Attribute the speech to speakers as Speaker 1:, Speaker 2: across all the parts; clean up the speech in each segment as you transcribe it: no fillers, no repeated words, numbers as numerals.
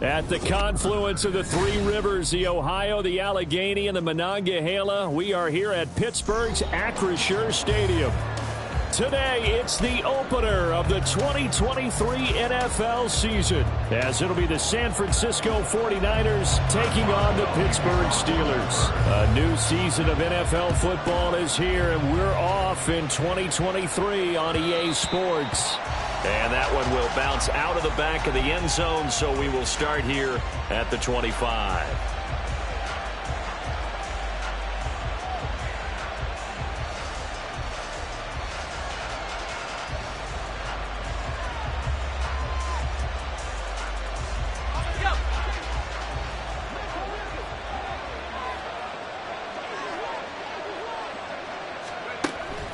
Speaker 1: At the confluence of the three rivers, the Ohio, the Allegheny, and the Monongahela, we are here at Pittsburgh's Acrisure Stadium. Today, it's the opener of the 2023 NFL season, as it'll be the San Francisco 49ers taking on the Pittsburgh Steelers. A new season of NFL football is here, and we're off in 2023 on EA Sports. And that one will bounce out of the back of the end zone, so we will start here at the 25.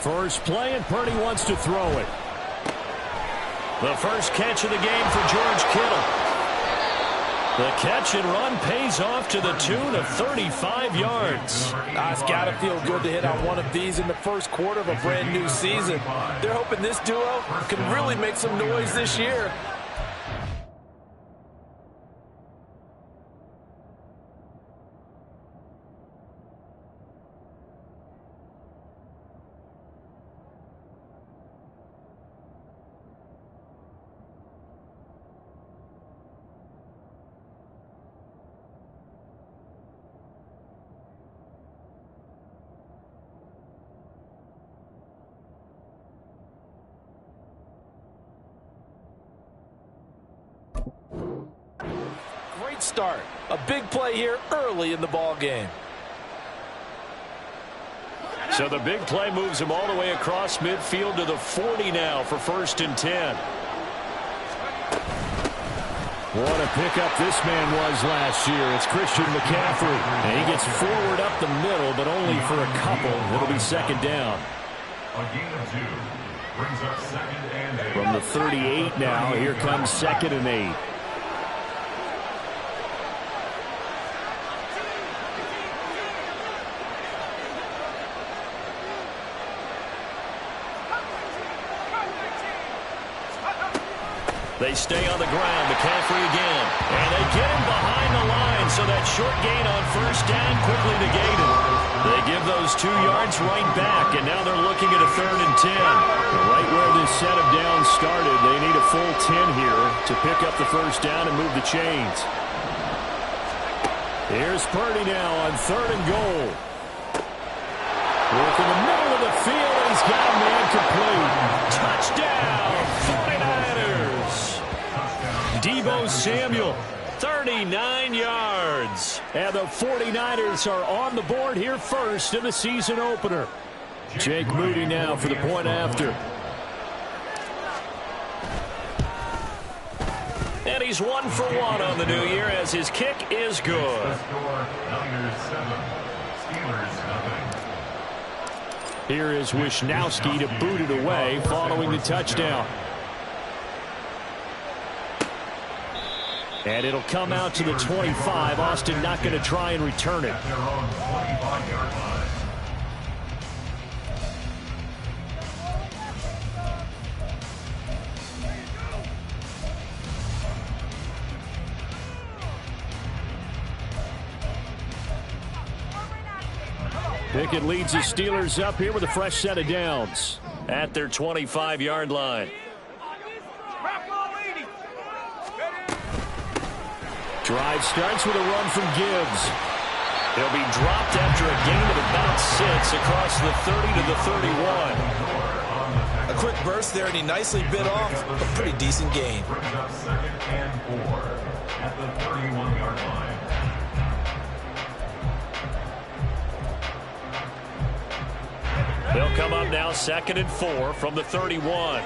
Speaker 1: First play, and Purdy wants to throw it. The first catch of the game for George Kittle. The catch and run pays off to the tune of 35 yards.
Speaker 2: It's got to feel good to hit on one of these in the first quarter of a brand new season. They're hoping this duo can really make some noise this year. Start. A big play here early in the ball game.
Speaker 1: So the big play moves him all the way across midfield to the 40 now for 1st and 10. What a pickup this man was last year. It's Christian McCaffrey. And he gets forward up the middle, but only for a couple. It'll be 2nd down.
Speaker 3: A gain of 2 brings up 2nd and 8.
Speaker 1: From the 38 now, here comes 2nd and 8. They stay on the ground. McCaffrey again. And they get him behind the line, so that short gain on 1st down quickly negated. They give those 2 yards right back, and now they're looking at a 3rd and 10. Right where this set of downs started, they need a full 10 here to pick up the 1st down and move the chains. Here's Purdy now on 3rd and goal. Work in the middle of the field, and he's got a man complete. Touchdown, 49ers. Deebo Samuel, 39 yards. And the 49ers are on the board here first in the season opener. Jake Moody now for the point after. And he's 1 for 1 on the new year as his kick is good. Here is Wisnowski to boot it away following the touchdown. And it'll come out to the 25. Austin not going to try and return it. Pickett leads the Steelers up here with a fresh set of downs at their 25-yard line. Drive starts with a run from Gibbs. He'll be dropped after a gain of about 6 across the 30 to the 31.
Speaker 2: A quick burst there, and he nicely bit off a pretty decent gain.
Speaker 3: Brings up 2nd and 4 at the 31-yard line.
Speaker 1: They'll come up now 2nd and 4 from the 31.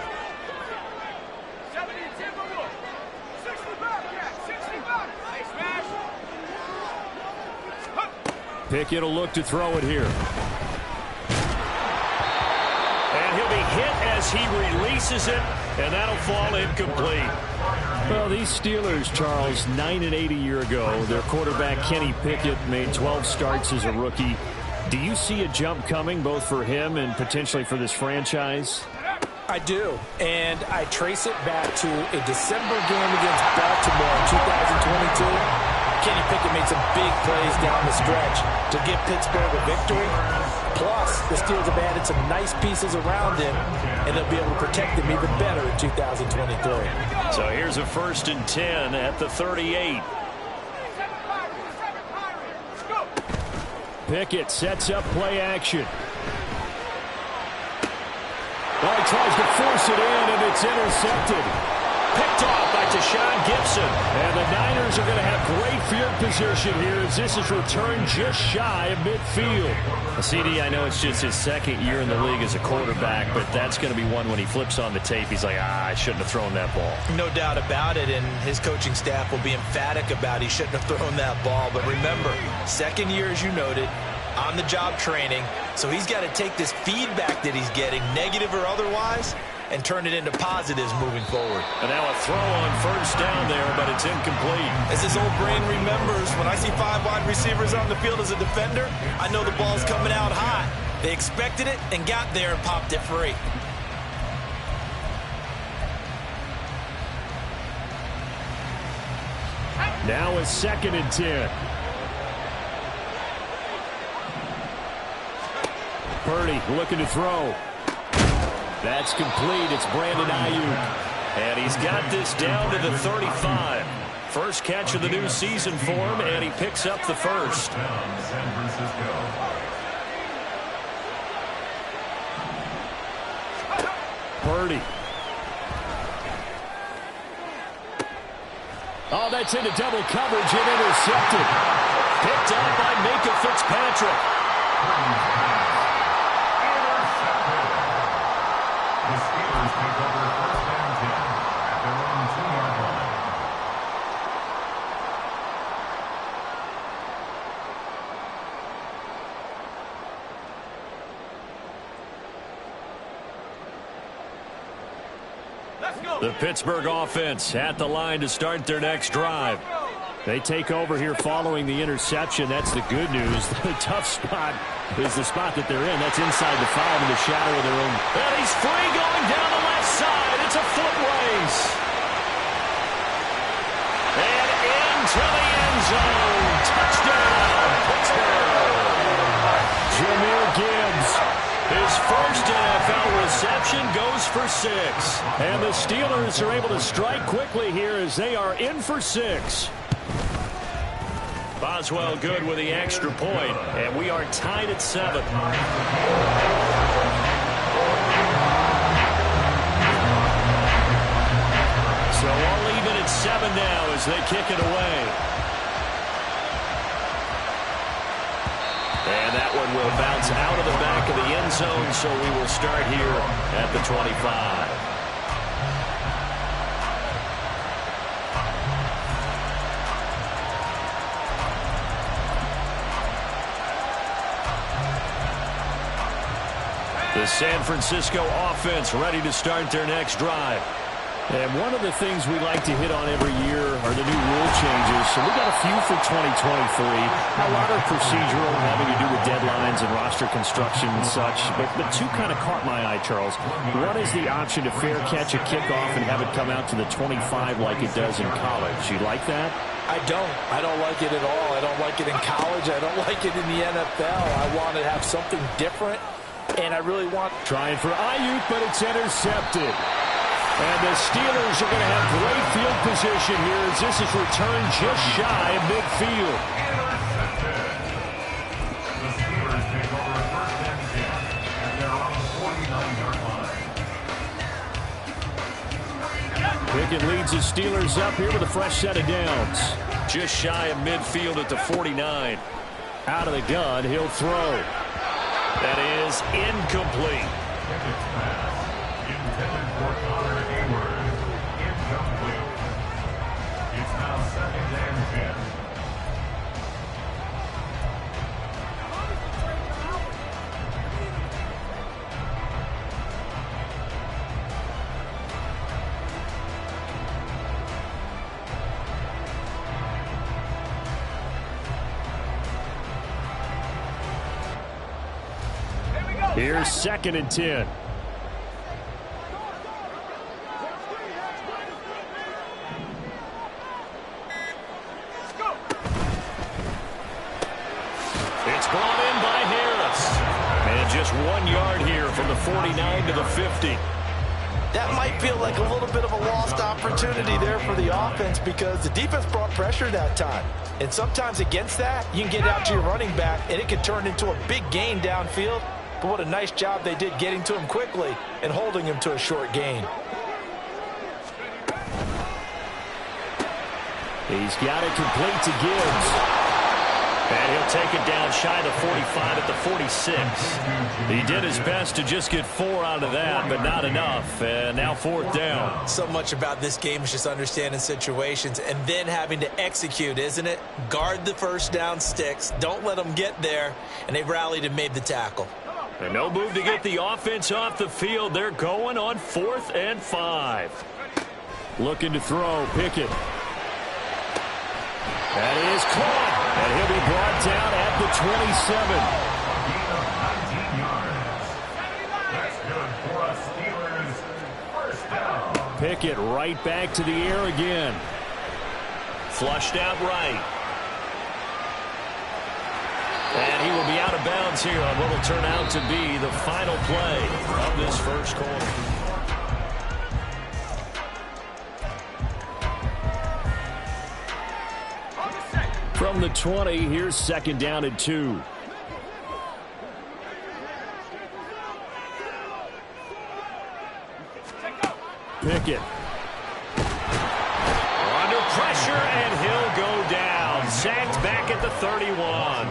Speaker 1: Pickett will look to throw it here. And he'll be hit as he releases it, and that'll fall incomplete. Well, these Steelers, Charles, 9-8 a year ago. Their quarterback, Kenny Pickett, made 12 starts as a rookie. Do you see a jump coming, both for him and potentially for this franchise?
Speaker 2: I do, and I trace it back to a December game against Baltimore in 2022. Kenny Pickett made some big plays down the stretch to give Pittsburgh a victory. Plus, the Steelers have added some nice pieces around him, and they'll be able to protect him even better in 2023.
Speaker 1: So here's a 1st and 10 at the 38. Pickett sets up play action. Well, he tries to force it in, and it's intercepted. Picked off by Tashaun Gibson. And the Niners are going to have great field position here as this is returned just shy of midfield. CD, I know it's just his 2nd year in the league as a quarterback, but that's going to be one when he flips on the tape, he's like, I shouldn't have thrown that ball.
Speaker 2: No doubt about it, and his coaching staff will be emphatic about he shouldn't have thrown that ball. But remember, 2nd year, as you noted, on-the-job training, so he's got to take this feedback that he's getting, negative or otherwise, and turn it into positives moving forward.
Speaker 1: And now a throw on 1st down there, but it's incomplete.
Speaker 2: As his old brain remembers, when I see 5 wide receivers on the field as a defender, I know the ball's coming out hot. They expected it and got there and popped it free.
Speaker 1: Now a 2nd and 10. Purdy looking to throw. That's complete. It's Brandon Ayuk. And he's got this down to the 35. First catch of the new season for him, and he picks up the 1st.
Speaker 3: San Francisco.
Speaker 1: Purdy. Oh, that's into double coverage and intercepted. Picked up by Minkah Fitzpatrick.
Speaker 3: The Steelers take over 1st and 10 at their own 2-yard line.
Speaker 1: The Pittsburgh offense at the line to start their next drive. They take over here following the interception. That's the good news. The tough spot is the spot that they're in. That's inside the 5 in the shadow of their own. And he's free going down the left side. It's a foot race. And into the end zone. Touchdown, Pittsburgh. Jahmyr Gibbs. His first NFL reception goes for 6. And the Steelers are able to strike quickly here as they are in for 6. Boswell good with the extra point, and we are tied at 7. So all even at 7 now as they kick it away. And that one will bounce out of the back of the end zone, so we will start here at the 25. The San Francisco offense ready to start their next drive. And one of the things we like to hit on every year are the new rule changes. So we got a few for 2023. A lot of procedural having to do with deadlines and roster construction and such. But two kind of caught my eye, Charles. One is the option to fair catch a kickoff and have it come out to the 25 like it does in college. You like that?
Speaker 2: I don't. I don't like it at all. I don't like it in college. I don't like it in the NFL. I want to have something different. And I really want...
Speaker 1: Trying for Ayuk, but it's intercepted. And the Steelers are going to have great field position here as this is returned just shy of midfield. Pickett leads the Steelers up here with a fresh set of downs.
Speaker 4: Just shy of midfield at the 49.
Speaker 1: Out of the gun, he'll throw.
Speaker 4: That is incomplete.
Speaker 3: Pickett's pass intended for Connor Hayward. Incomplete. It's now 2nd and 10.
Speaker 1: Here's 2nd and 10.
Speaker 4: It's brought in by Harris. And just 1 yard here from the 49 to the 50.
Speaker 2: That might feel like a little bit of a lost opportunity there for the offense because the defense brought pressure that time. And sometimes against that, you can get out to your running back, and it can turn into a big gain downfield. But what a nice job they did getting to him quickly and holding him to a short gain.
Speaker 1: He's got it complete to Gibbs.
Speaker 4: And he'll take it down shy of the 45 at the 46. He did his best to just get 4 out of that, but not enough. And now 4th down.
Speaker 2: So much about this game is just understanding situations and then having to execute, isn't it? Guard the first down sticks. Don't let them get there. And they rallied and made the tackle.
Speaker 4: And no move to get the offense off the field. They're going on 4th and 5.
Speaker 1: Looking to throw, Pickett. That is caught, and he'll be brought down at the 27.
Speaker 3: That's good for a Steelers first down.
Speaker 1: Pickett right back to the air again.
Speaker 4: Flushed out right. And he will be out of bounds here on what will turn out to be the final play of this first quarter.
Speaker 1: From the 20, here's 2nd down and 2. Pickett.
Speaker 4: Under pressure, and he'll go down. Sacked back at the 31.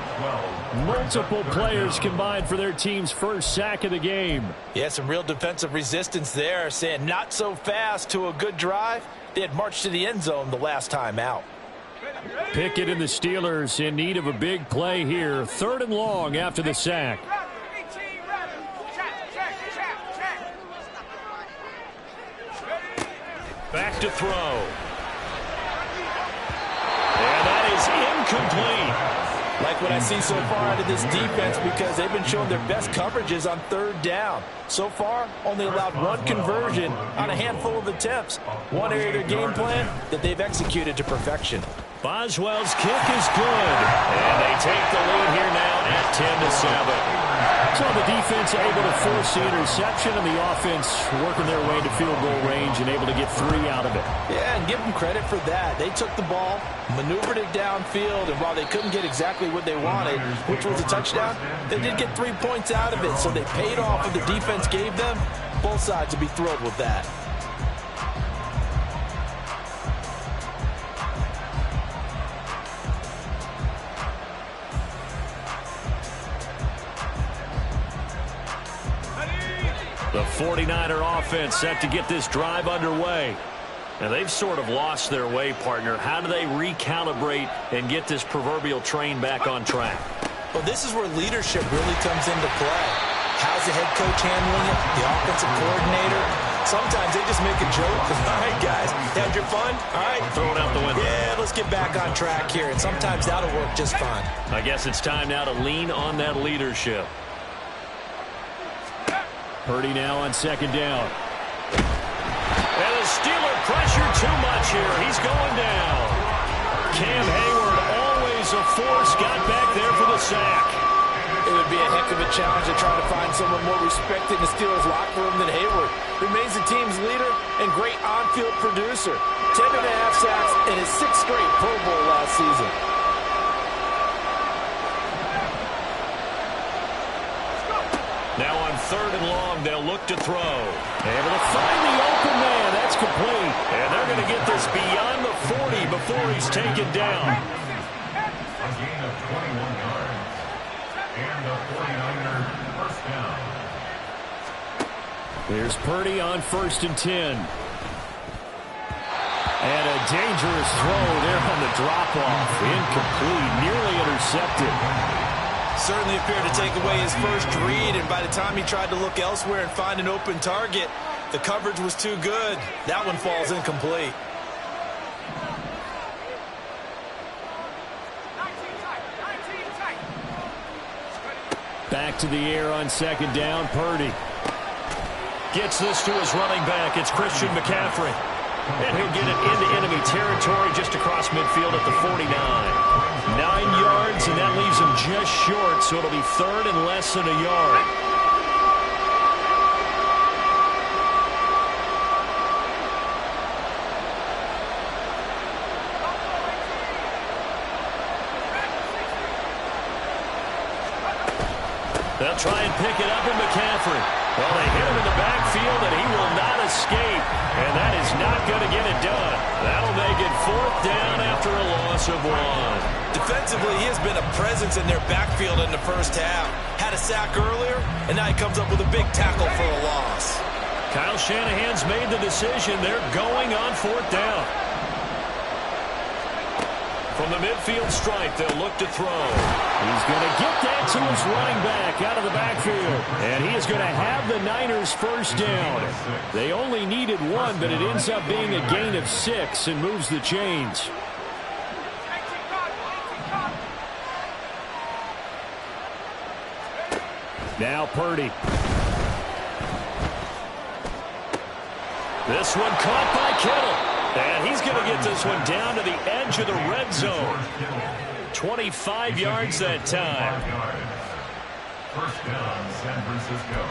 Speaker 1: Multiple players combined for their team's first sack of the game.
Speaker 2: Yeah, some real defensive resistance there, saying not so fast to a good drive. They had marched to the end zone the last time out.
Speaker 1: Pickett and the Steelers in need of a big play here. 3rd and long after the sack.
Speaker 4: Back to throw. And that is incomplete.
Speaker 2: Like what I see so far out of this defense because they've been showing their best coverages on 3rd down. So far, only allowed 1 conversion on a handful of attempts. One area of their game plan that they've executed to perfection.
Speaker 4: Boswell's kick is good. And they take the lead here now at 10-7.
Speaker 1: So the defense able to force the interception, and the offense working their way to field goal range and able to get 3 out of it.
Speaker 2: Yeah, and give them credit for that. They took the ball, maneuvered it downfield, and while they couldn't get exactly what they wanted, which was a touchdown, they did get 3 points out of it. So they paid off what the defense gave them. Both sides would be thrilled with that.
Speaker 4: The 49er offense set to get this drive underway. Now, they've sort of lost their way, partner. How do they recalibrate and get this proverbial train back on track?
Speaker 2: Well, this is where leadership really comes into play. How's the head coach handling it? The offensive coordinator? Sometimes they just make a joke. All right, guys, had your fun? All right.
Speaker 4: Throw it out the window.
Speaker 2: Yeah, let's get back on track here. And sometimes that'll work just fine.
Speaker 4: I guess it's time now to lean on that leadership.
Speaker 1: Purdy now on 2nd down.
Speaker 4: And the Steeler pressure too much here. He's going down. Cam Hayward, always a force, got back there for the sack.
Speaker 2: It would be a heck of a challenge to try to find someone more respected in the Steelers locker room than Hayward. Remains the team's leader and great on-field producer. 10.5 sacks in his 6th straight Pro Bowl last season.
Speaker 4: Now on 3rd and long. They'll look to throw.
Speaker 1: Able to find the open man. That's complete.
Speaker 4: And they're going to get this beyond the 40 before he's taken down.
Speaker 3: A gain of 21 yards. And the 49ers first down.
Speaker 1: Here's Purdy on 1st and 10. And a dangerous throw there on the drop-off. Incomplete, nearly intercepted.
Speaker 2: Certainly appeared to take away his first read, and by the time he tried to look elsewhere and find an open target, the coverage was too good. That one falls incomplete.
Speaker 1: Back to the air on 2nd down, Purdy.
Speaker 4: Gets this to his running back. It's Christian McCaffrey. And he'll get it into enemy territory just across midfield at the 49. 9 yards, and that leaves him just short, so it'll be 3rd and less than a yard. They'll try and pick it up in McCaffrey. Well, they hit him in the backfield, and he will not escape. And that is not going to get it done. That'll make it 4th down after a loss of 1.
Speaker 2: Defensively, he has been a presence in their backfield in the first half. Had a sack earlier, and now he comes up with a big tackle for a loss.
Speaker 4: Kyle Shanahan's made the decision. They're going on 4th down. From the midfield stripe, they'll look to throw.
Speaker 1: He's going to get that to his running back out of the backfield. And he is going to have the Niners first down. They only needed 1, but it ends up being a gain of 6 and moves the chains. Now Purdy.
Speaker 4: This one caught by Kittle. And he's going to get this one down to the edge of the red zone. 25 yards that time.
Speaker 3: First down, San Francisco.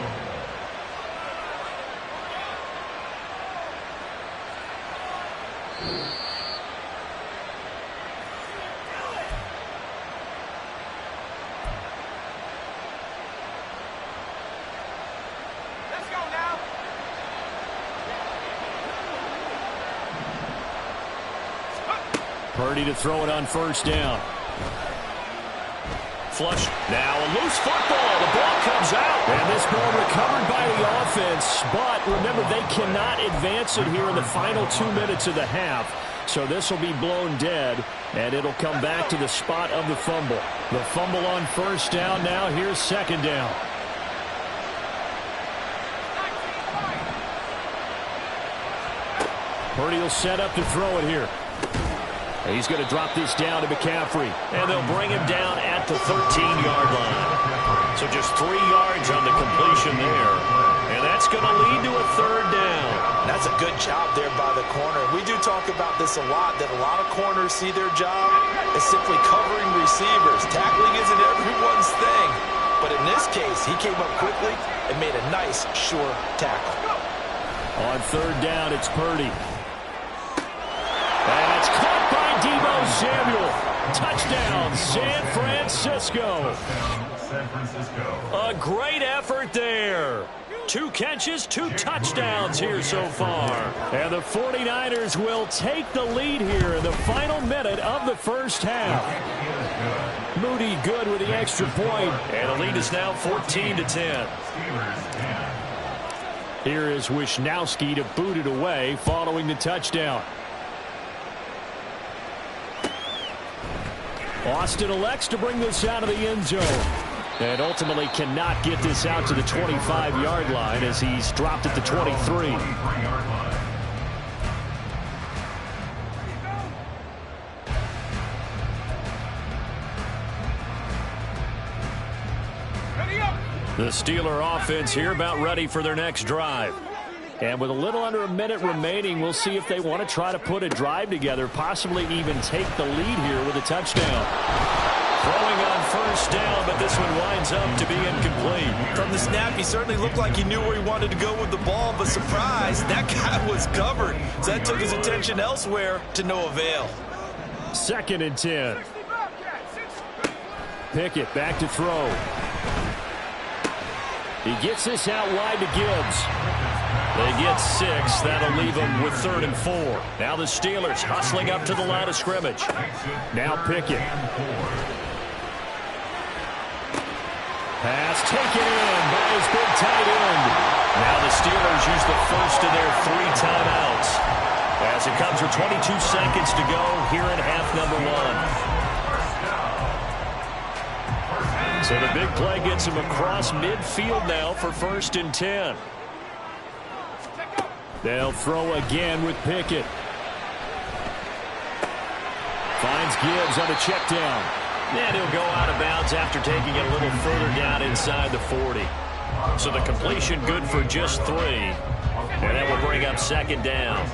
Speaker 5: Let's go now.
Speaker 1: Purdy to throw it on 1st down.
Speaker 4: Flush. Now a loose football. The ball comes out.
Speaker 1: And this ball recovered by the offense. But remember, they cannot advance it here in the final 2 minutes of the half. So this will be blown dead, and it'll come back to the spot of the fumble. The fumble on 1st down now. Here's 2nd down. Purdy will set up to throw it here. He's going to drop this down to McCaffrey.
Speaker 4: And they'll bring him down at the 13-yard line. So just 3 yards on the completion there. And that's going to lead to a 3rd down.
Speaker 2: That's a good job there by the corner. We do talk about this a lot, that a lot of corners see their job as simply covering receivers. Tackling isn't everyone's thing. But in this case, he came up quickly and made a nice, sure tackle.
Speaker 1: On 3rd down, it's Purdy. And it's caught by Deebo Samuel. Touchdown, San Francisco.
Speaker 3: San Francisco.
Speaker 4: A great effort there. 2 catches, 2 touchdowns here so far.
Speaker 1: And the 49ers will take the lead here in the final minute of the first half. Moody good with the extra point.
Speaker 4: And the lead is now 14-10.
Speaker 1: Here is Wisnowski to boot it away following the touchdown. Austin elects to bring this out of the end zone. And ultimately cannot get this out to the 25-yard line as he's dropped at the 23. The Steeler offense here about ready for their next drive. And with a little under a minute remaining, we'll see if they want to try to put a drive together, possibly even take the lead here with a touchdown.
Speaker 4: Throwing on 1st down, but this one winds up to be incomplete.
Speaker 2: From the snap, he certainly looked like he knew where he wanted to go with the ball, but surprise, that guy was covered. So that took his attention elsewhere to no avail.
Speaker 1: 2nd and 10. Pickett back to throw. He gets this out wide to Gibbs.
Speaker 4: They get 6. That'll leave them with 3rd and 4. Now the Steelers hustling up to the line of scrimmage.
Speaker 1: Now Pickett. Pass taken in by his big tight end.
Speaker 4: Now the Steelers use the first of their 3 timeouts as it comes with 22 seconds to go here in half number 1. So the big play gets him across midfield now for 1st and 10.
Speaker 1: They'll throw again with Pickett. Finds Gibbs on a check down.
Speaker 4: And he'll go out of bounds after taking it a little further down inside the 40. So the completion good for just 3. And that will bring up 2nd down.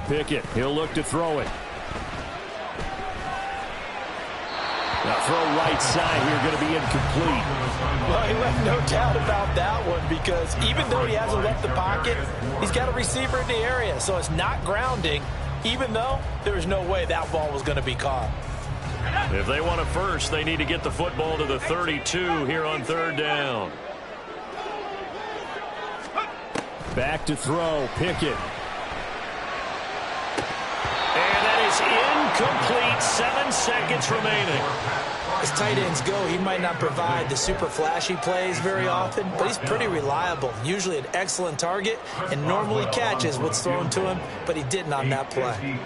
Speaker 1: Pickett, he'll look to throw it. Now throw right side here, going to be incomplete.
Speaker 2: Well, he left no doubt about that one because even though he hasn't left the pocket, he's got a receiver in the area, so it's not grounding, even though there was no way that ball was going to be caught.
Speaker 4: If they want a first, they need to get the football to the 32 here on 3rd down.
Speaker 1: Back to throw, Pickett.
Speaker 4: And that is incomplete. 7 seconds remaining.
Speaker 2: As tight ends go, he might not provide the super flashy plays very often, but he's pretty reliable. Usually an excellent target and normally catches what's thrown to him, but he didn't on that play.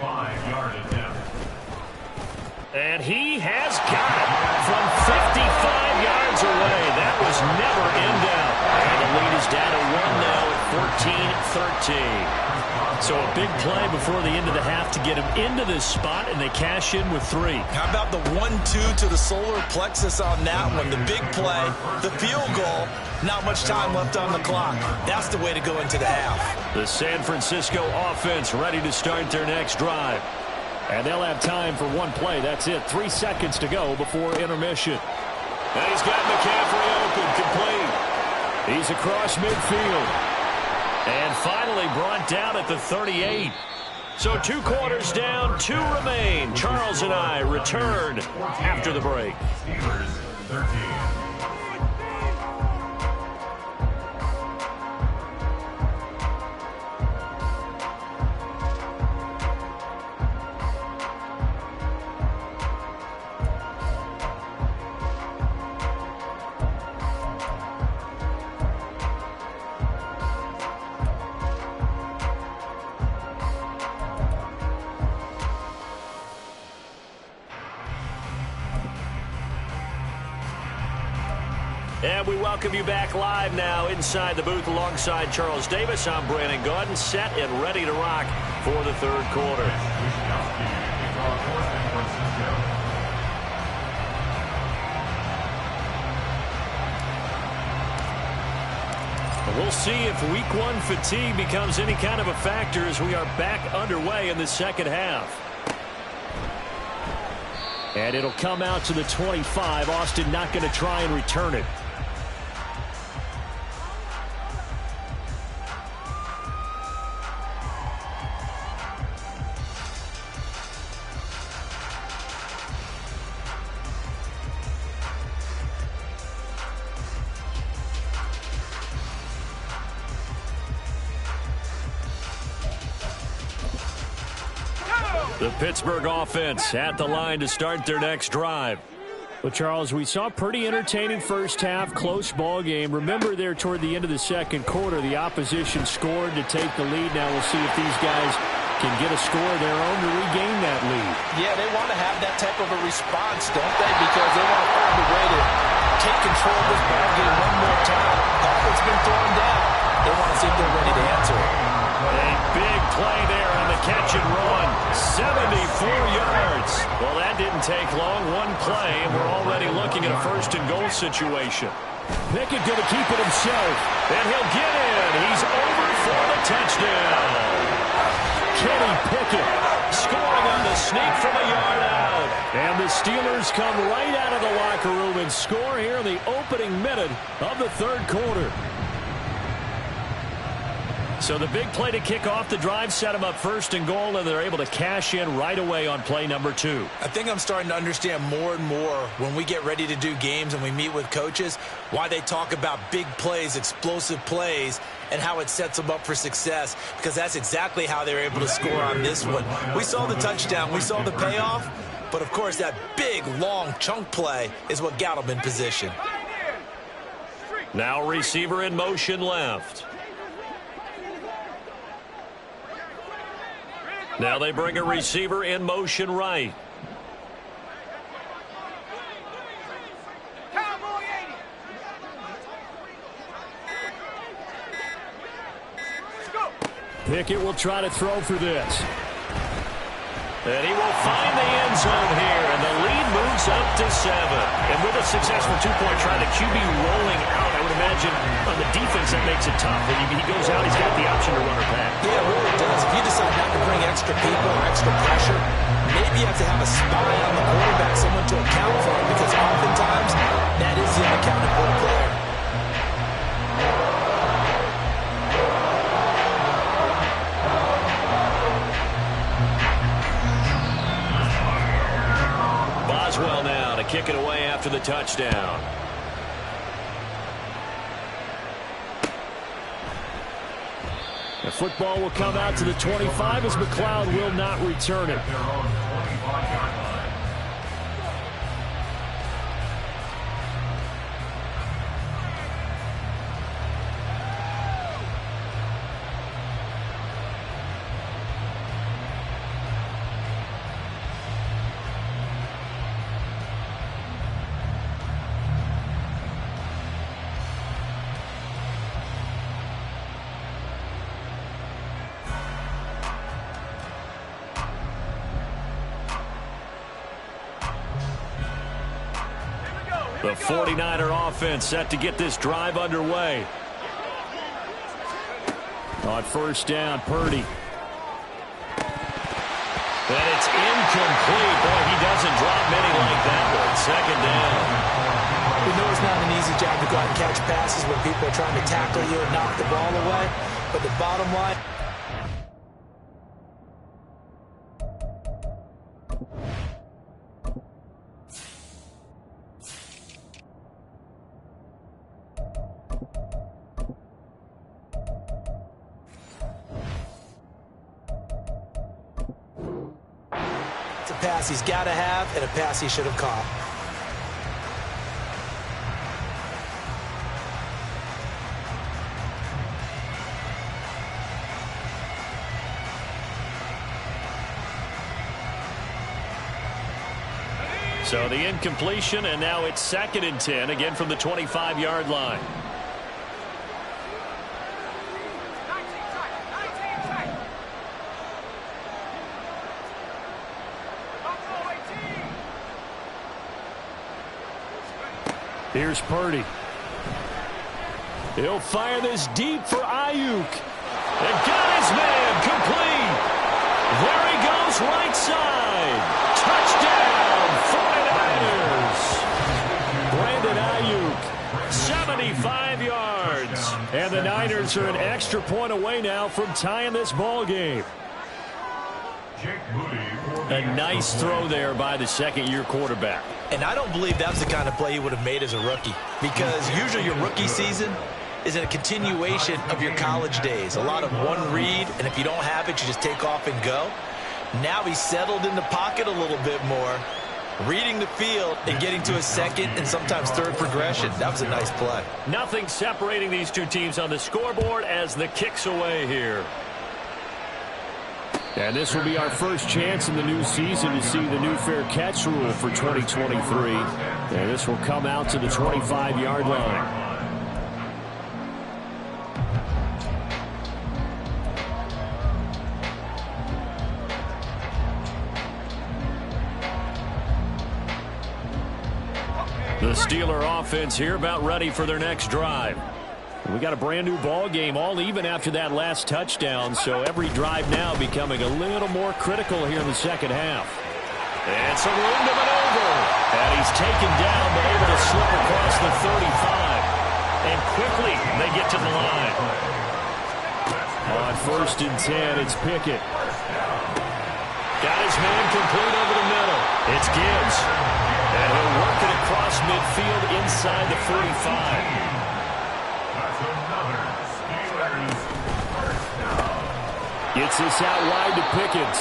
Speaker 4: And he has got it from 55 yards away. That was never in doubt. And the lead is down to 1 now at 14-13. So a big play before the end of the half to get him into this spot, and they cash in with 3.
Speaker 2: How about the 1-2 to the solar plexus on that one? The big play, the field goal, not much time left on the clock. That's the way to go into the half.
Speaker 1: The San Francisco offense ready to start their next drive. And they'll have time for 1 play. That's it. 3 seconds to go before intermission.
Speaker 4: And he's got McCaffrey open, complete.
Speaker 1: He's across midfield.
Speaker 4: And finally brought down at the 38. So 2 quarters down, 2 remain. Charles and I return after the break.
Speaker 3: Steelers 13.
Speaker 4: And we welcome you back live now inside the booth alongside Charles Davis. I'm Brandon Gaudin, set and ready to rock for the 3rd quarter. We'll see if week 1 fatigue becomes any kind of a factor as we are back underway in the 2nd half.
Speaker 1: And it'll come out to the 25. Austin not going to try and return it. The Pittsburgh offense at the line to start their next drive. Well, Charles, we saw a pretty entertaining first half, close ball game. Remember there toward the end of the 2nd quarter, the opposition scored to take the lead. Now we'll see if these guys can get a score of their own to regain that lead.
Speaker 2: Yeah, they want to have that type of a response, don't they? Because they want to find a way to take control of this ball game one more time. All that's been thrown down, they want to see if they're ready to answer it.
Speaker 4: A big play there on the catch and run. 74 yards. Well, that didn't take long. 1 play, and we're already looking at a 1st and goal situation.
Speaker 1: Pickett going to keep it himself.
Speaker 4: And he'll get in. He's over for the touchdown.
Speaker 1: Kenny Pickett
Speaker 4: scoring on the sneak from a yard out.
Speaker 1: And the Steelers come right out of the locker room and score here in the opening minute of the 3rd quarter. So the big play to kick off the drive set them up first and goal, and they're able to cash in right away on play number 2.
Speaker 2: I think I'm starting to understand more and more when we get ready to do games and we meet with coaches why they talk about big plays, explosive plays, and how it sets them up for success, because that's exactly how they were able to score on this one. We saw the touchdown. We saw the payoff. But, of course, that big, long chunk play is what got them in position.
Speaker 4: Now receiver in motion left. Now they bring a receiver in motion right.
Speaker 1: Pickett will try to throw for this.
Speaker 4: And he will find the end zone here, and the lead moves up to 7. And with a successful two-point try, the QB rolling out, I would imagine on the defense that makes it tough. When he goes out, he's got the option to run or pass.
Speaker 2: Yeah, it really does. If you decide not to bring extra people or extra pressure, maybe you have to have a spy on the quarterback, someone to account for him, because oftentimes that is the unaccounted for player.
Speaker 4: Boswell now to kick it away after the touchdown.
Speaker 1: The football will come out to the 25 as McLeod will not return it.
Speaker 3: Their own 25-yard line.
Speaker 1: The 49er offense set to get this drive underway. On first down, Purdy.
Speaker 4: And it's incomplete. Boy, he doesn't drop many like that one. Second down.
Speaker 2: We know it's not an easy job to go out and catch passes when people are trying to tackle you and knock the ball away. But the bottom line, it's a pass he's got to have and a pass he should have caught.
Speaker 1: So the incompletion, and now it's 2nd and 10, again from the 25-yard line. Here's Purdy. He'll fire this deep for Ayuk. And got his man complete. There he goes, right side. Touchdown, 49ers. Brandon Ayuk, 75 yards. And the Niners are an extra point away now from tying this ball game. A nice throw there by the second-year quarterback.
Speaker 2: And I don't believe that's the kind of play he would have made as a rookie, because usually your rookie season is a continuation of your college days. A lot of one read, and if you don't have it, you just take off and go. Now he's settled in the pocket a little bit more, reading the field and getting to a second and sometimes third progression. That was a nice play.
Speaker 1: Nothing separating these two teams on the scoreboard as the kick's away here. And this will be our first chance in the new season to see the new fair catch rule for 2023. And this will come out to the 25-yard line. The Steeler offense here about ready for their next drive. We got a brand new ball game, all even after that last touchdown, so every drive now becoming a little more critical here in the second half.
Speaker 4: And some room to maneuver.
Speaker 1: And he's taken down, but able to slip across the 35. And quickly they get to the line. On 1st and 10, it's Pickett.
Speaker 4: Got his man complete over the middle. It's Gibbs. And he'll work it across midfield inside the 45.
Speaker 3: That's another Steelers first down.
Speaker 1: Gets this out wide to Pickett.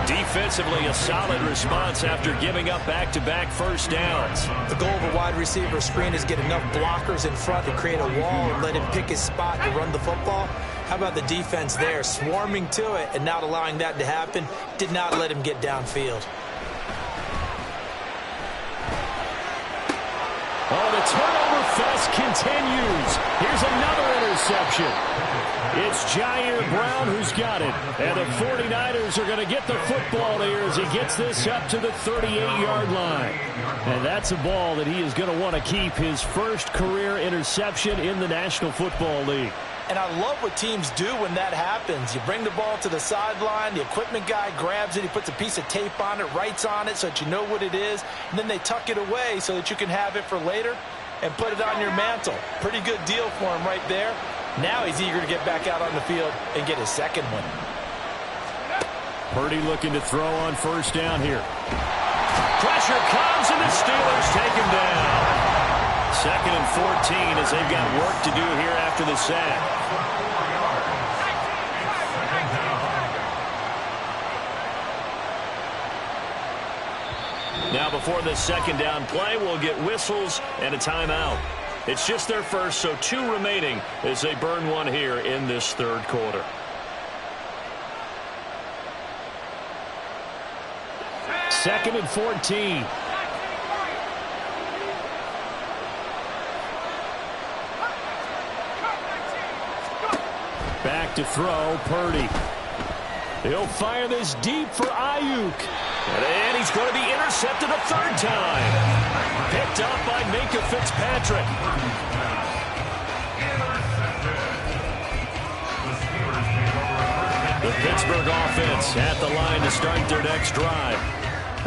Speaker 4: Defensively, a solid response after giving up back-to-back first downs.
Speaker 2: The goal of a wide receiver screen is get enough blockers in front to create a wall and let him pick his spot to run the football. How about the defense there, swarming to it and not allowing that to happen? Did not let him get downfield.
Speaker 1: Oh, the turnover fest continues. Here's another interception. It's Jair Brown who's got it. And the 49ers are going to get the football here as he gets this up to the 38-yard line. And that's a ball that he is going to want to keep, his first career interception in the National Football League.
Speaker 2: And I love what teams do when that happens. You bring the ball to the sideline, the equipment guy grabs it, he puts a piece of tape on it, writes on it so that you know what it is, and then they tuck it away so that you can have it for later and put it on your mantle. Pretty good deal for him right there. Now he's eager to get back out on the field and get his second one.
Speaker 1: Purdy looking to throw on 1st down here.
Speaker 4: Pressure comes, and the Steelers take him down. 2nd and 14 as they've got work to do here after the sack. Now before this 2nd down play, we'll get whistles and a timeout. It's just their first, so 2 remaining as they burn one here in this 3rd quarter.
Speaker 1: Second and 14. Back to throw, Purdy. He'll fire this deep for Ayuk.
Speaker 4: And he's going to be intercepted a 3rd time. Picked up by Minkah Fitzpatrick. The Pittsburgh offense at the line to start their next drive.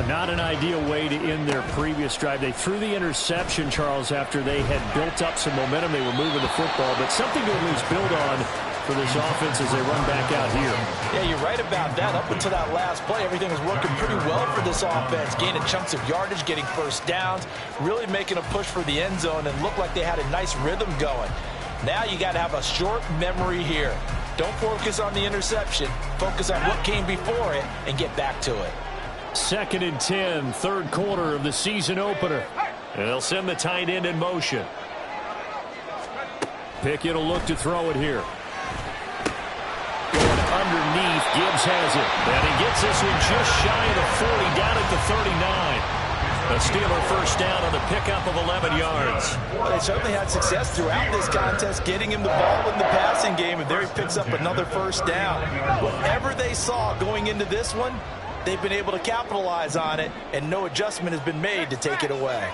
Speaker 1: Not an ideal way to end their previous drive. They threw the interception, Charles, after they had built up some momentum. They were moving the football, but something to at least build on for this offense as they run back out here.
Speaker 2: Yeah, you're right about that. Up until that last play, everything was working pretty well for this offense. Gaining chunks of yardage, getting first downs, really making a push for the end zone, and looked like they had a nice rhythm going. Now you got to have a short memory here. Don't focus on the interception. Focus on what came before it and get back to it.
Speaker 1: 2nd and 10, 3rd quarter of the season opener.
Speaker 4: And they'll send the tight end in motion.
Speaker 1: Pickett will look to throw it here. Going underneath, Gibbs has it.
Speaker 4: And he gets this one just shy of the 40, down at the 39. A Steeler first down on the pickup of 11 yards.
Speaker 2: Well, they certainly had success throughout this contest, getting him the ball in the passing game, and there he picks up another first down. Whatever they saw going into this one, they've been able to capitalize on it, and no adjustment has been made to take it away.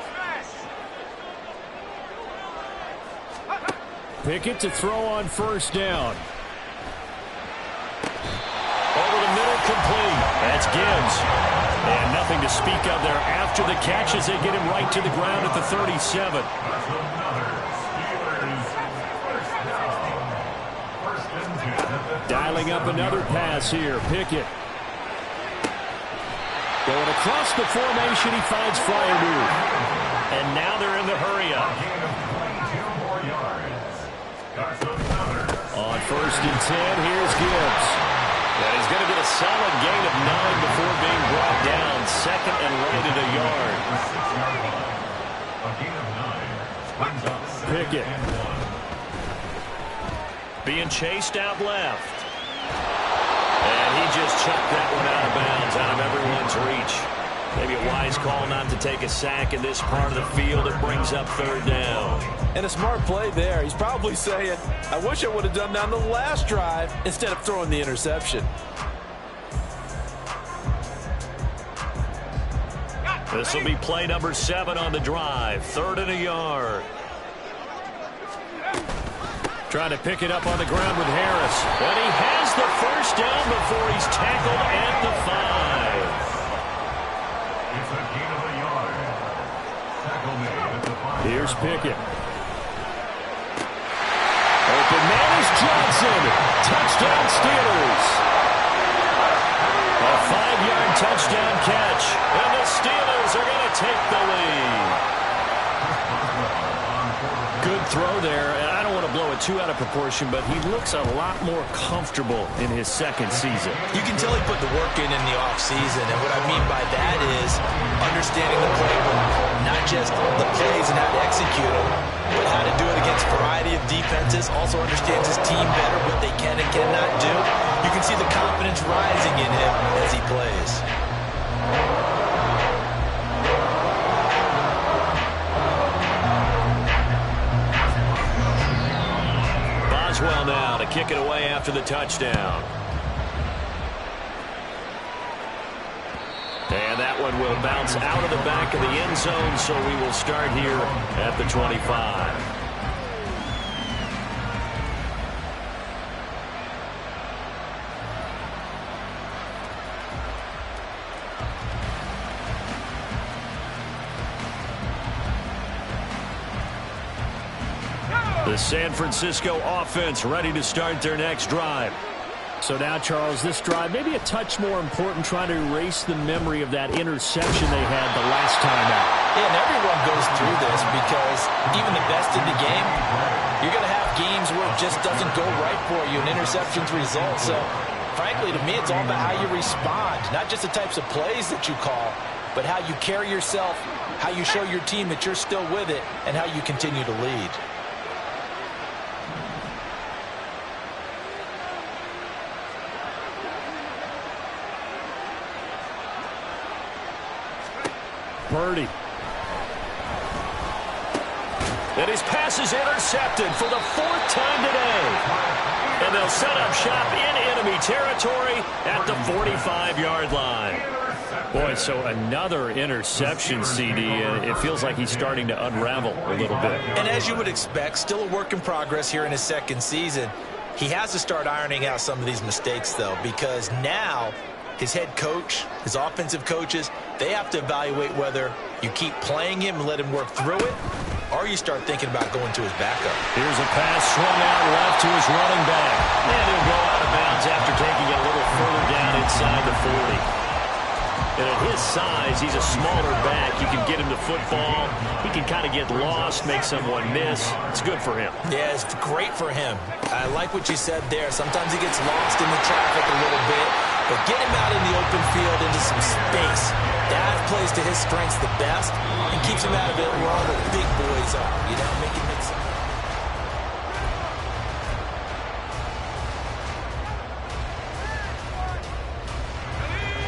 Speaker 1: Pickett to throw on 1st down.
Speaker 4: Over the middle, complete. That's Gibbs. And nothing to speak of there after the catch as they get him right to the ground at the 37.
Speaker 1: Dialing up another pass here. Pickett. Going across the formation, he finds Freiermuth.
Speaker 4: And now they're in the hurry-up.
Speaker 1: On 1st and 10, here's Gibbs.
Speaker 4: And he's going to get a solid gain of 9 before being brought down. 2nd and right at a yard.
Speaker 1: Pickett.
Speaker 4: Being chased out left. And he just chucked that one out of bounds, out of everyone's reach. Maybe a wise call not to take a sack in this part of the field. It brings up 3rd down.
Speaker 2: And a smart play there. He's probably saying, I wish I would have done that on the last drive instead of throwing the interception.
Speaker 4: This will be play number 7 on the drive. 3rd and a yard.
Speaker 1: Trying to pick it up on the ground with Harris.
Speaker 4: And he has the first down before he's tackled at the 5.
Speaker 3: It's a gain of a yard. Tackle made at the 5.
Speaker 1: Here's Pickett. Open man is Johnson. touchdown catch. And the Steelers are going to take the lead. Good throw there. And I don't want to blow it too out of proportion, but he looks a lot more comfortable in his second season.
Speaker 2: You can tell he put the work in the offseason, and what I mean by that is understanding the playbook, not just the plays and how to execute them, but how to do it against a variety of defenses. Also understands his team better, what they can and cannot do. You can see the confidence rising in him as he plays.
Speaker 1: Boswell now to kick it away after the touchdown. And that one will bounce out of the back of the end zone, so we will start here at the 25. The San Francisco offense ready to start their next drive. So now, Charles, this drive maybe a touch more important, trying to erase the memory of that interception they had the last time out.
Speaker 2: Yeah, and everyone goes through this because even the best in the game, you're going to have games where it just doesn't go right for you, and interceptions result. So, frankly, to me, it's all about how you respond, not just the types of plays that you call, but how you carry yourself, how you show your team that you're still with it, and how you continue to lead.
Speaker 1: Purdy. And his pass is intercepted for the fourth time today. And they'll set up shop in enemy territory at the 45-yard line. Boy, so another interception, CD. It feels like he's starting to unravel a little bit.
Speaker 2: And as you would expect, still a work in progress here in his second season. He has to start ironing out some of these mistakes, though, because now his head coach, his offensive coaches, they have to evaluate whether you keep playing him and let him work through it, or you start thinking about going to his backup.
Speaker 1: Here's a pass swung out left to his running back. And he'll go out of bounds after taking it a little further down inside the 40. And at his size, he's a smaller back. You can get him the football. He can kind of get lost, make someone miss. It's good for him.
Speaker 2: Yeah, it's great for him. I like what you said there. Sometimes he gets lost in the traffic a little bit, but get him out in the open field into some space. That plays to his strengths the best and keeps him out of it where all the big boys are. You know, make him make some.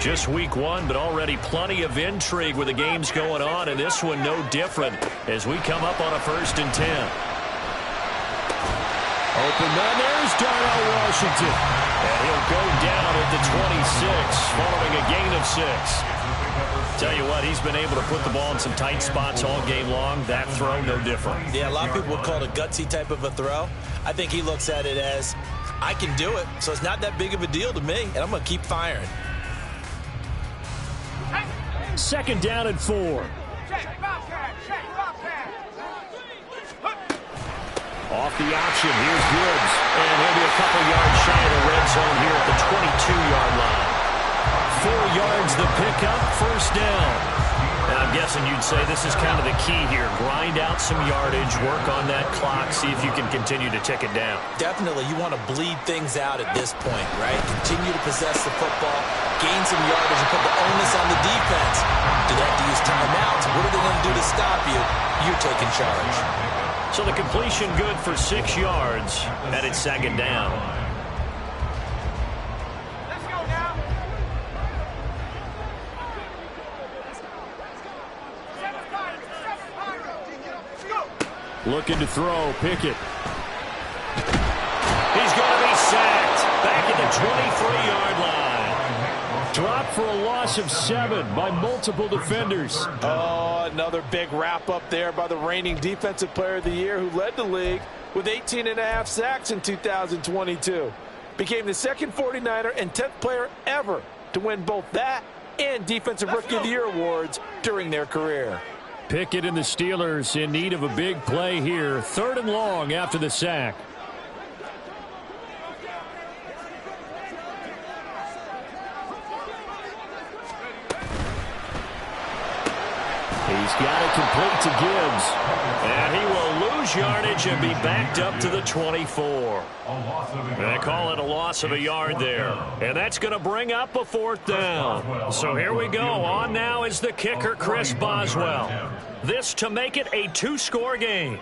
Speaker 1: Just week one, but already plenty of intrigue with the games going on, and this one no different as we come up on a 1st and 10. Open man, there's Darnell Washington. And he'll go down at the 26 following a gain of 6. Tell you what, he's been able to put the ball in some tight spots all game long. That throw, no different.
Speaker 2: Yeah, a lot of people would call it a gutsy type of a throw. I think he looks at it as, I can do it, so it's not that big of a deal to me, and I'm going to keep firing.
Speaker 1: 2nd down and 4. Off the option, here's Gibbs. And he'll be a couple yards shy of the red zone here at the 22-yard line. 4 yards the pickup, 1st down. And I'm guessing you'd say this is kind of the key here. Grind out some yardage, work on that clock, see if you can continue to tick it down.
Speaker 2: Definitely, you want to bleed things out at this point, right? Continue to possess the football, gain some yardage, and put the onus on the defense. Do they have to use timeouts? What are they going to do to stop you? You're taking charge.
Speaker 1: So the completion good for 6 yards, and it's 2nd down.
Speaker 5: Let's go now.
Speaker 1: Looking to throw, Pickett. He's going to be sacked back at the 23-yard line. Dropped for a loss of 7 by multiple defenders.
Speaker 6: Oh, another big wrap-up there by the reigning Defensive Player of the Year who led the league with 18.5 sacks in 2022. Became the second 49er and 10th player ever to win both that and Defensive Rookie of the Year awards during their career.
Speaker 1: Pickett and the Steelers in need of a big play here. 3rd and long after the sack. He's got it complete to Gibbs.
Speaker 4: And he will lose yardage and be backed up to the 24. They call it a loss of a yard there. And that's going to bring up a 4th down. So here we go. On now is the kicker, Chris Boswell. This to make it a 2-score game.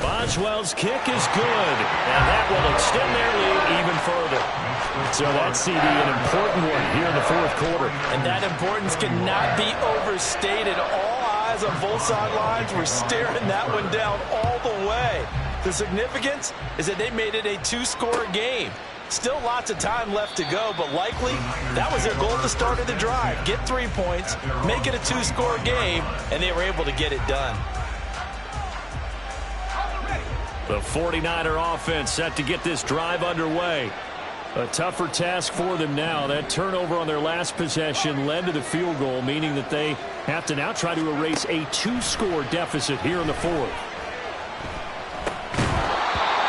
Speaker 4: Boswell's kick is good, and that will extend their lead even further.
Speaker 1: So that's, CD, an important one here in the 4th quarter.
Speaker 6: And that importance cannot be overstated. All eyes on both sidelines were staring that one down all the way. The significance is that they made it a 2-score game. Still lots of time left to go, but likely that was their goal at the start of the drive. Get 3 points, make it a 2-score game, and they were able to get it done.
Speaker 1: The 49er offense set to get this drive underway. A tougher task for them now. That turnover on their last possession led to the field goal, meaning that they have to now try to erase a 2-score deficit here in the 4th.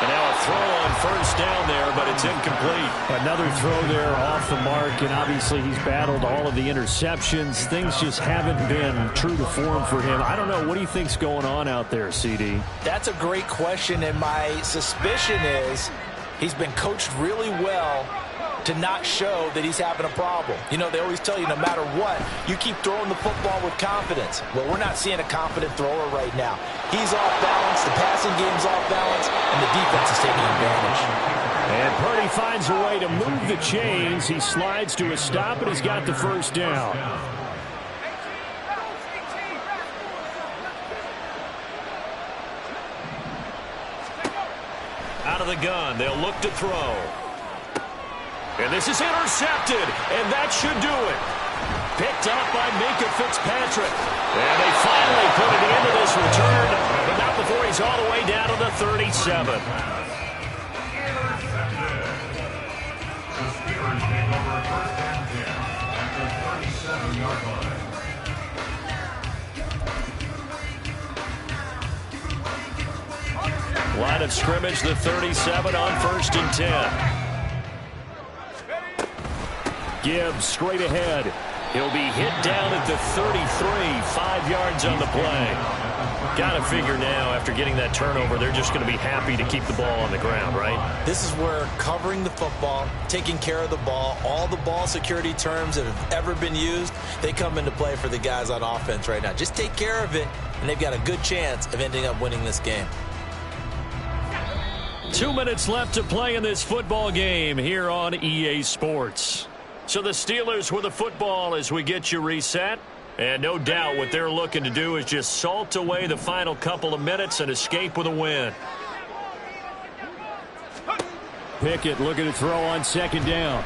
Speaker 4: And now a throw on 1st down there, but it's incomplete.
Speaker 1: Another throw there off the mark, and obviously he's battled all of the interceptions. Things just haven't been true to form for him. I don't know. What do you think's going on out there, CD?
Speaker 6: That's a great question, and my suspicion is he's been coached really well to not show that he's having a problem. You know, they always tell you no matter what, you keep throwing the football with confidence. Well, we're not seeing a confident thrower right now. He's off balance, the passing game's off balance, and the defense is taking advantage.
Speaker 1: And Purdy finds a way to move the chains. He slides to a stop, and he's got the 1st down.
Speaker 4: Out of the gun, they'll look to throw. And this is intercepted, and that should do it. Picked up by Minkah Fitzpatrick. And they finally put it into this return, but not before he's all the way down to the 37.
Speaker 3: The Steelers take over 1st and 10 at the 37-yard line.
Speaker 4: Line of scrimmage, the 37 on 1st and 10.
Speaker 1: Gibbs straight ahead.
Speaker 4: He'll be hit down at the 33, 5 yards on the play. Got to figure now, after getting that turnover, they're just going to be happy to keep the ball on the ground, right?
Speaker 6: This is where covering the football, taking care of the ball, all the ball security terms that have ever been used, they come into play for the guys on offense right now. Just take care of it, and they've got a good chance of ending up winning this game.
Speaker 4: 2 minutes left to play in this football game here on EA Sports. So the Steelers with the football as we get you reset. And no doubt what they're looking to do is just salt away the final couple of minutes and escape with a win.
Speaker 1: Pickett looking to throw on 2nd down.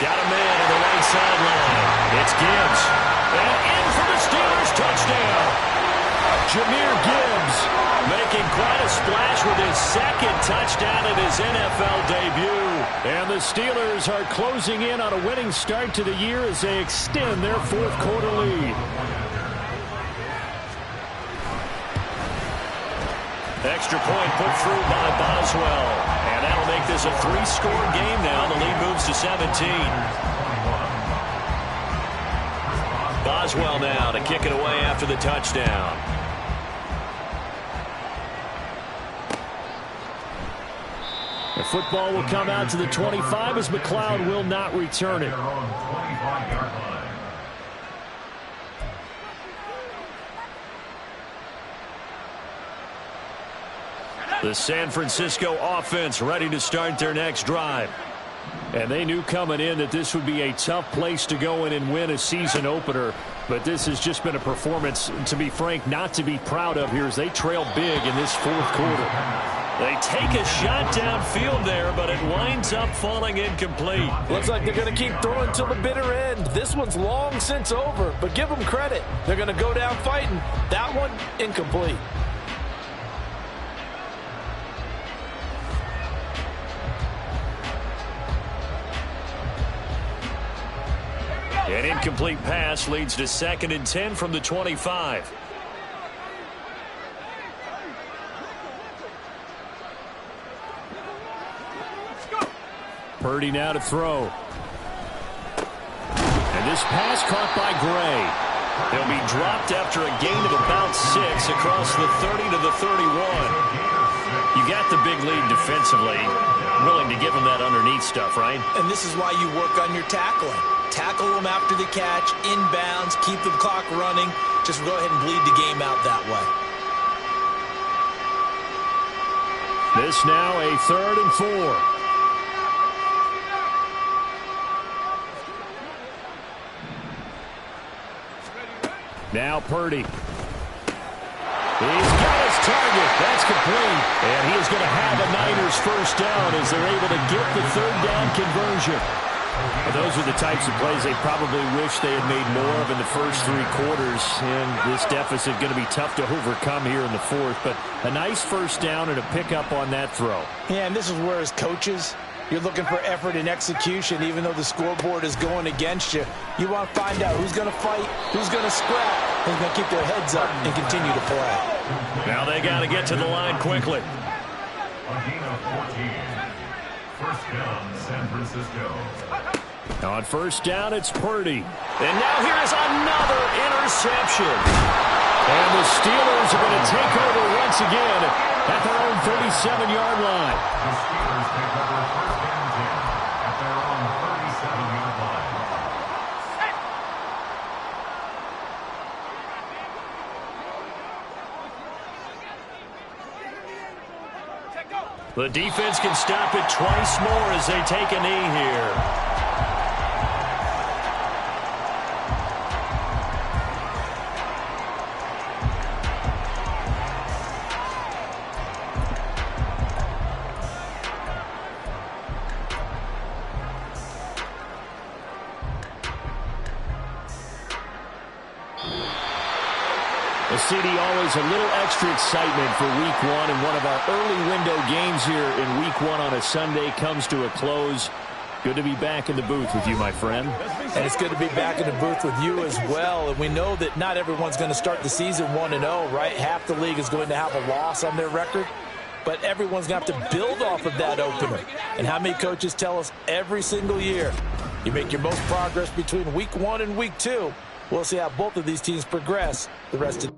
Speaker 4: Got a man on the right sideline. It's Gibbs. And in for the Steelers touchdown.
Speaker 1: Jahmyr Gibbs
Speaker 4: making quite a splash with his 2nd touchdown in his NFL debut.
Speaker 1: And the Steelers are closing in on a winning start to the year as they extend their 4th quarter lead.
Speaker 4: Extra point put through by Boswell. And that'll make this a 3-score game now. The lead moves to 17. Boswell now to kick it away after the touchdown.
Speaker 1: The football will come out to the 25 as McLeod will not return it.
Speaker 4: The San Francisco offense ready to start their next drive.
Speaker 1: And they knew coming in that this would be a tough place to go in and win a season opener. But this has just been a performance, to be frank, not to be proud of here as they trail big in this 4th quarter.
Speaker 4: They take a shot downfield there, but it winds up falling incomplete.
Speaker 6: Looks like they're going to keep throwing till the bitter end. This one's long since over, but give them credit. They're going to go down fighting. That one, incomplete.
Speaker 4: An incomplete pass leads to 2nd and 10 from the 25.
Speaker 1: Purdy now to throw. And this pass caught by Gray.
Speaker 4: He'll be dropped after a gain of about 6 across the 30 to the 31. You got the big lead defensively. Willing to give him that underneath stuff, right?
Speaker 2: And this is why you work on your tackling. Tackle them after the catch, inbounds, keep the clock running. Just go ahead and bleed the game out that way.
Speaker 1: This now a 3rd and 4. Now Purdy. He's got his target. That's complete. And he is going to have a Niners first down as they're able to get the 3rd down conversion. Well, those are the types of plays they probably wish they had made more of in the first 3 quarters. And this deficit going to be tough to overcome here in the 4th. But a nice first down and a pickup on that throw.
Speaker 2: Yeah, and this is where as coaches, you're looking for effort and execution, even though the scoreboard is going against you. You want to find out who's going to fight, who's going to scrap, who's going to keep their heads up and continue to play.
Speaker 4: Now they got to get to the line quickly.
Speaker 3: A gain of 14. First down, San Francisco.
Speaker 1: On first down, it's Purdy.
Speaker 4: And now here's another interception.
Speaker 1: And the Steelers are going to take over once again at their own 37-yard line.
Speaker 3: The Steelers take over first and 10 at their own 37-yard line.
Speaker 4: The defense can stop it twice more as they take a knee here.
Speaker 1: CD, always a little extra excitement for Week 1, and one of our early window games here in Week 1 on a Sunday comes to a close. Good to be back in the booth with you, my friend.
Speaker 2: And it's good to be back in the booth with you as well. And we know that not everyone's going to start the season 1-0, right? Half the league is going to have a loss on their record. But everyone's going to have to build off of that opener. And how many coaches tell us every single year, you make your most progress between Week 1 and Week 2. We'll see how both of these teams progress the rest of